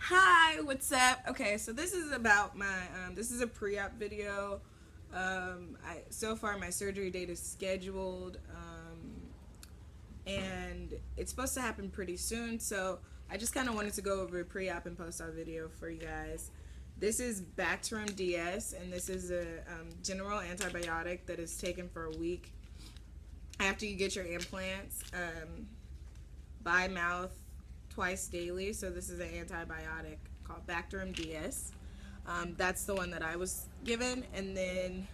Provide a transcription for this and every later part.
Hi, what's up? Okay, so this is about my this is a pre-op video. I so far my surgery date is scheduled, and it's supposed to happen pretty soon. So I just kind of wanted to go over a pre-op and post-op video for you guys. This is Bactrim DS, and this is a general antibiotic that is taken for a week after you get your implants, by mouth twice daily. So this is an antibiotic called Bactrim DS. That's the one that I was given. And then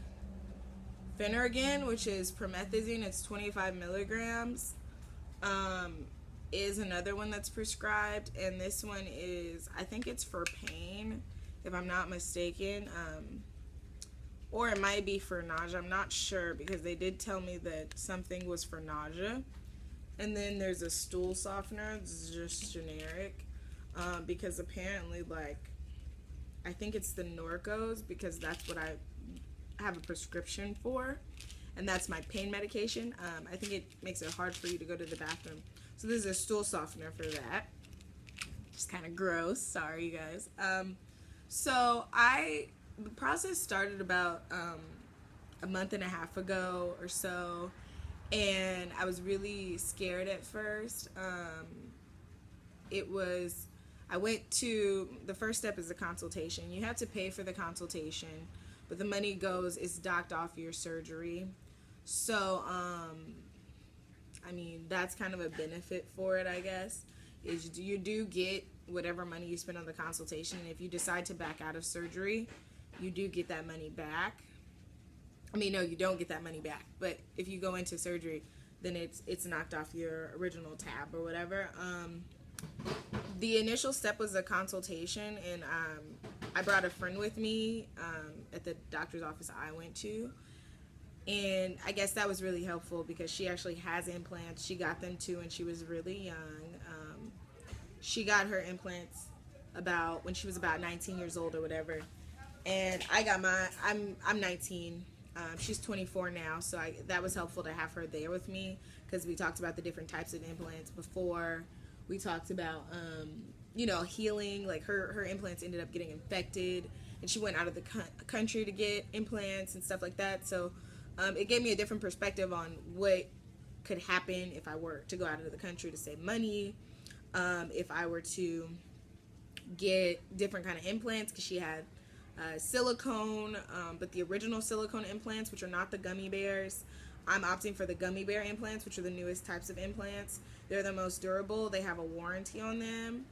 Phenergan, which is promethazine, it's 25 milligrams, is another one that's prescribed. And this one is, I think it's for pain, if I'm not mistaken. Or it might be for nausea. I'm not sure because they did tell me that something was for nausea. And then there's a stool softener. It's just generic, because apparently, like, I think it's the Norcos because that's what I have a prescription for, and that's my pain medication. I think it makes it hard for you to go to the bathroom. So this is a stool softener for that. Just kind of gross. Sorry, you guys. The process started about a month and a half ago or so, and I was really scared at first. It was, I went to, the first step is a consultation. You have to pay for the consultation, but the money is docked off your surgery. So, I mean, that's kind of a benefit for it, I guess, is you do get whatever money you spend on the consultation. And if you decide to back out of surgery, you do get that money back. I mean, no, you don't get that money back. But if you go into surgery, then it's knocked off your original tab or whatever. The initial step was a consultation, and I brought a friend with me at the doctor's office I went to. And I guess that was really helpful because she actually has implants. She got them too, and she was really young. She got her implants about when she was about 19 years old or whatever. And I got I'm 19. She's 24 now, so that was helpful to have her there with me because we talked about the different types of implants before. We talked about, healing. Like her implants ended up getting infected, and she went out of the country to get implants and stuff like that. So it gave me a different perspective on what could happen if I were to go out of the country to save money, if I were to get different kind of implants, because she had silicone, but the original silicone implants, which are not the gummy bears. I'm opting for the gummy bear implants, which are the newest types of implants. They're the most durable. They have a warranty on them,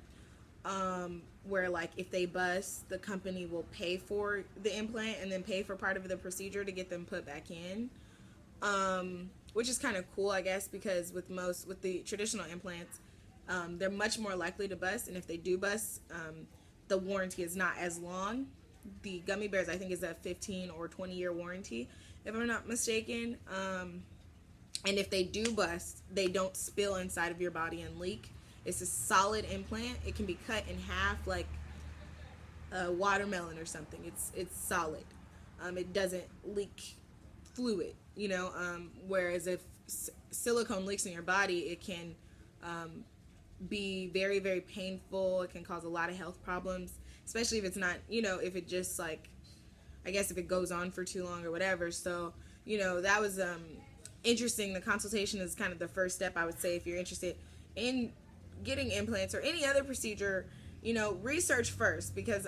where like if they bust, the company will pay for the implant and then pay for part of the procedure to get them put back in, which is kind of cool, I guess, because with the traditional implants, they're much more likely to bust, and if they do bust, the warranty is not as long. The gummy bears, I think, is a 15 or 20-year warranty, if I'm not mistaken. And if they do bust, they don't spill inside of your body and leak. It's a solid implant. It can be cut in half like a watermelon or something. It's solid. It doesn't leak fluid, whereas if silicone leaks in your body, it can be very, very painful. It can cause a lot of health problems, especially if it's not, if it just like, I guess if it goes on for too long or whatever. So, that was interesting. The consultation is kind of the first step, I would say, if you're interested in getting implants or any other procedure. Research first, because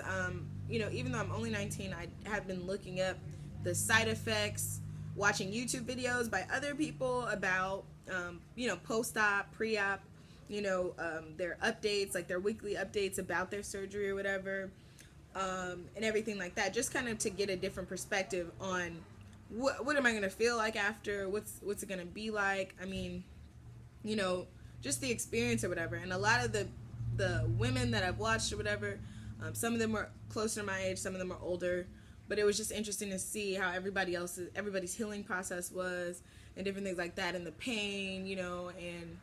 even though I'm only 19, I have been looking up the side effects, watching YouTube videos by other people about post-op, pre-op, their updates, like their weekly updates about their surgery or whatever, and everything like that, just kind of to get a different perspective on what am I going to feel like after, what's it going to be like. I mean, just the experience or whatever. And a lot of the women that I've watched or whatever, some of them are closer to my age, some of them are older, but it was just interesting to see how everybody's healing process was, and different things like that, and the pain, and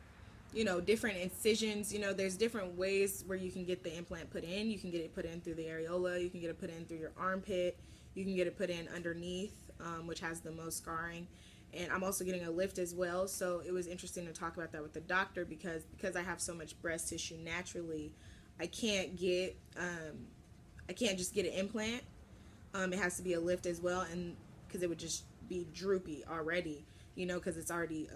different incisions. There's different ways where you can get the implant put in. You can get it put in through the areola, you can get it put in through your armpit, you can get it put in underneath, which has the most scarring. And I'm also getting a lift as well, so it was interesting to talk about that with the doctor because I have so much breast tissue naturally. I can't get I can't just get an implant. It has to be a lift as well, and because it would just be droopy already, you know, because it's already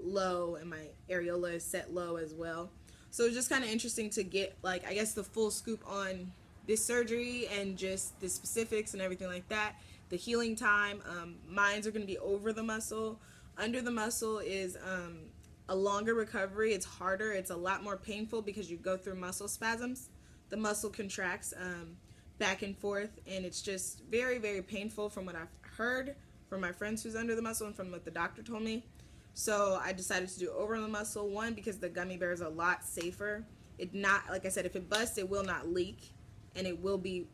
low, and my areola is set low as well. So it's just kind of interesting to get, like, I guess the full scoop on this surgery and just the specifics and everything like that. The healing time, mines are going to be over the muscle. Under the muscle is a longer recovery. It's harder. It's a lot more painful because you go through muscle spasms. The muscle contracts back and forth, and it's just very, very painful from what I've heard from my friends who's under the muscle and from what the doctor told me. So I decided to do over the muscle. One, because the gummy bear is a lot safer. It not, like I said, if it busts, it will not leak, and it will be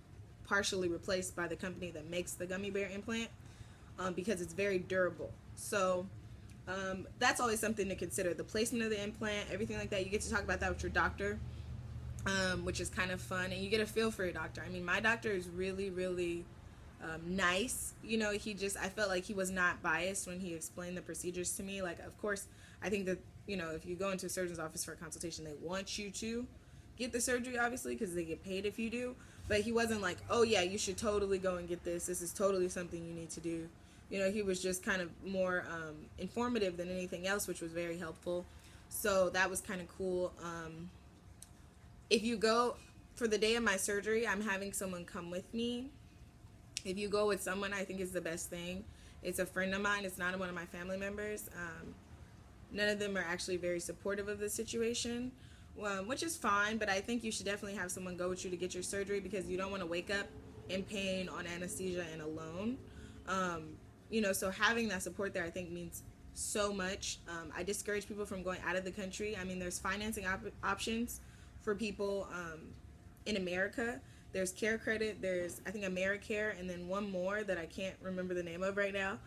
partially replaced by the company that makes the gummy bear implant, because it's very durable. So that's always something to consider. The placement of the implant, everything like that. You get to talk about that with your doctor, which is kind of fun, and you get a feel for your doctor. I mean, my doctor is really, really nice. You know, I felt like he was not biased when he explained the procedures to me. Like, of course, I think that, you know, if you go into a surgeon's office for a consultation, they want you to get the surgery, obviously, because they get paid if you do. But he wasn't like, oh yeah, you should totally go and get this. This is totally something you need to do. You know, he was just kind of more informative than anything else, which was very helpful. So that was kind of cool. If you go for the day of my surgery, I'm having someone come with me. If you go with someone, I think is the best thing. It's a friend of mine. It's not one of my family members. None of them are actually very supportive of the situation, which is fine, but I think you should definitely have someone go with you to get your surgery, because you don't want to wake up in pain on anesthesia and alone. You know, so having that support there, I think, means so much. I discourage people from going out of the country. I mean, there's financing options for people in America. There's Care Credit, there's, I think, AmeriCare, and then one more that I can't remember the name of right now.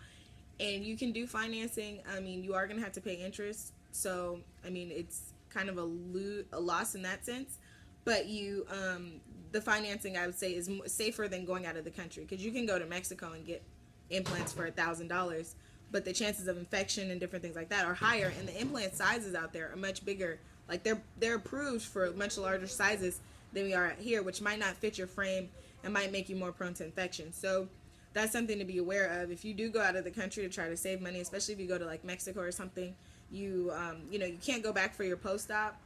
And you can do financing. I mean, you are going to have to pay interest. So, I mean, it's kind of a loss in that sense. But the financing, I would say, is safer than going out of the country. Because you can go to Mexico and get implants for $1,000. But the chances of infection and different things like that are higher. And the implant sizes out there are much bigger. Like, they're approved for much larger sizes than we are here, which might not fit your frame and might make you more prone to infection. So that's something to be aware of. If you do go out of the country to try to save money, especially if you go to like Mexico or something, you know, you can't go back for your post-op.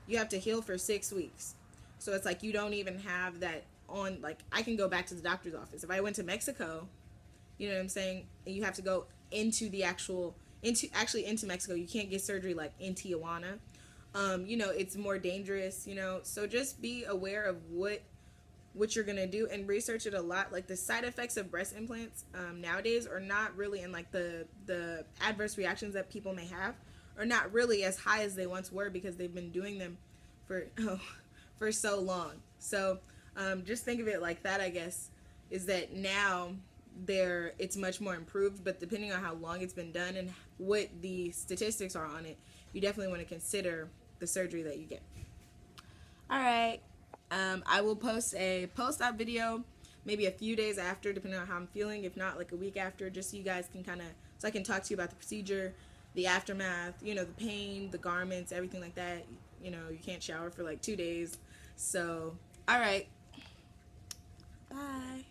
You have to heal for 6 weeks. So it's like you don't even have that on, like, I can go back to the doctor's office. If I went to Mexico, you know what I'm saying, and you have to go into Mexico. You can't get surgery like in Tijuana. You know, it's more dangerous, you know, so just be aware of what you're going to do and research it a lot. Like, the side effects of breast implants nowadays are not really, and like the adverse reactions that people may have are not really as high as they once were, because they've been doing them for so long. So just think of it like that, I guess, is that now it's much more improved, but depending on how long it's been done and what the statistics are on it, you definitely want to consider the surgery that you get. All right. I will post a post-op video maybe a few days after, depending on how I'm feeling. If not, like a week after, just so you guys can so I can talk to you about the procedure, the aftermath, you know, the pain, the garments, everything like that. You know, you can't shower for like 2 days. So, all right. Bye.